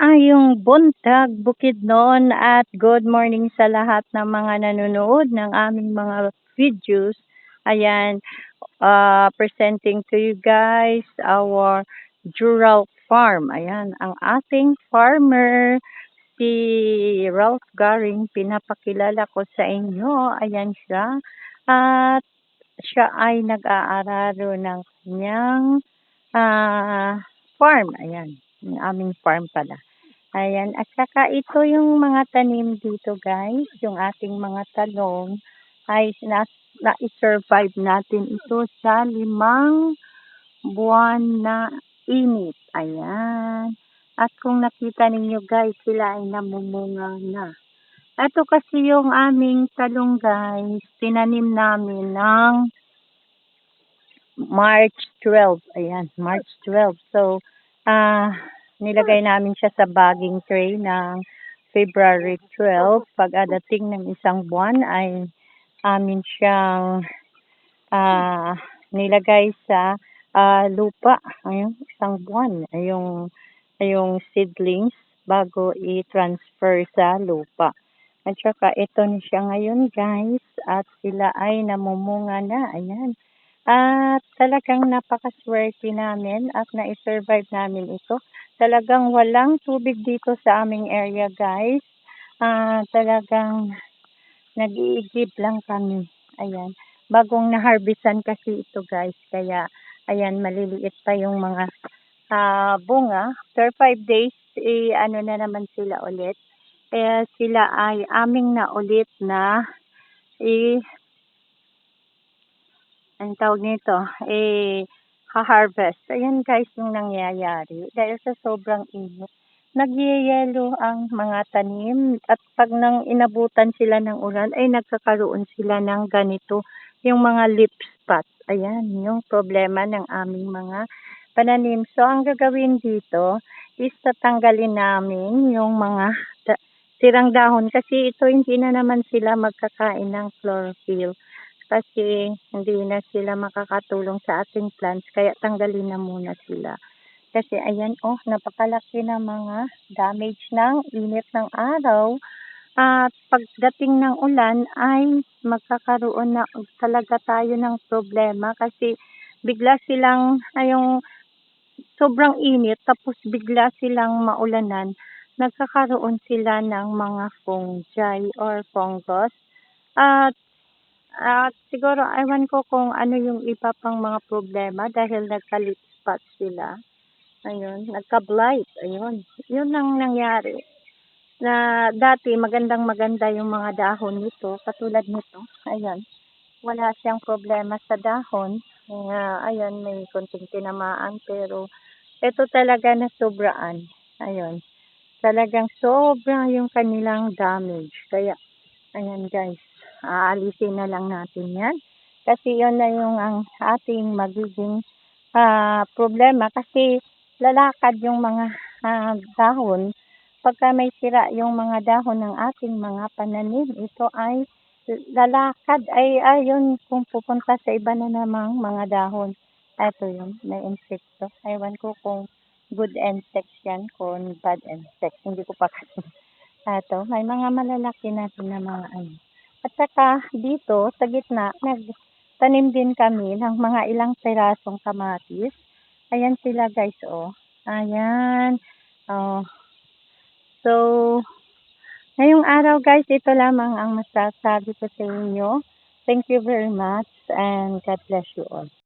Maayong buntag, Bukidnon at good morning sa lahat ng mga nanonood ng aming mga videos. Ayan, presenting to you guys our Jural Farm. Ayan, ang ating farmer, si Ralph Garing, pinapakilala ko sa inyo. Ayan siya. At siya ay nag-aararo ng kanyang farm. Ayan, yung aming farm pala. Ayan, at saka ito yung mga tanim dito guys, yung ating mga talong ay na-survive natin ito sa 5 buwan na init. Ayan. At kung nakita ninyo guys, sila ay namumunga na. Ito kasi yung aming talong guys, tinanim namin ng March 12. Ayan, March 12. So, nilagay namin siya sa bagging tray ng February 12. Pag-adating ng isang buwan ay amin siyang nilagay sa lupa. Ayun, isang buwan. Yung seedlings bago i-transfer sa lupa. At saka ito na siya ngayon guys. At sila ay namumunga na. Ayan. At talagang napakaswerte namin at na-survive namin ito. Talagang walang tubig dito sa aming area guys. Talagang nag-iigib lang kami. Ayan. Bagong na-harvestan kasi ito guys. Kaya ayan, maliliit pa yung mga bunga. After 5 days, ano na naman sila ulit. Kaya sila ay aming na ulit na ang tawag nito, ha-harvest. Ayan guys yung nangyayari. Dahil sa sobrang init, nagyayelo ang mga tanim at pag nang inabutan sila ng ulan ay nagkakaroon sila ng ganito, yung mga leaf spot. Ayan, yung problema ng aming mga pananim. So, ang gagawin dito is tatanggalin namin yung mga sirang dahon kasi ito hindi na naman sila magkakain ng chlorophyll. Kasi hindi na sila makakatulong sa ating plants, kaya tanggalin na muna sila. Kasi ayan, napakalaki na mga damage ng init ng araw. At pagdating ng ulan ay magkakaroon na talaga tayo ng problema kasi bigla silang, yung sobrang init tapos bigla silang maulanan, nagkakaroon sila ng mga fungi or fungus. At siguro ewan ko kung ano yung iba pang mga problema dahil nagka-leaf spot sila. Ayun, nagka-blight. Ayun, yun ang nangyari. Na dati magandang-maganda yung mga dahon nito, katulad nito. Ayan, wala siyang problema sa dahon. Ayan, may konting tinamaan pero ito talaga na sobraan. Ayun, talagang sobra yung kanilang damage. Kaya, ayan guys, aalisin na lang natin yan. Kasi yun na yung ang ating magiging problema. Kasi lalakad yung mga dahon. Pagka may sira yung mga dahon ng ating mga pananim, ito ay lalakad. Ayun, kung pupunta sa iba na namang mga dahon. Ito yun, may insekto. Ewan ko kung good insects yan, kung bad insects. Hindi ko pa kasi. Ito, may mga malalaki natin na mga ano. At saka dito sa gitna, nagtanim din kami ng mga ilang pirasong kamatis. Ayan sila guys, Ayan. So, ngayong araw guys, ito lamang ang masasabi ko sa inyo. Thank you very much and God bless you all.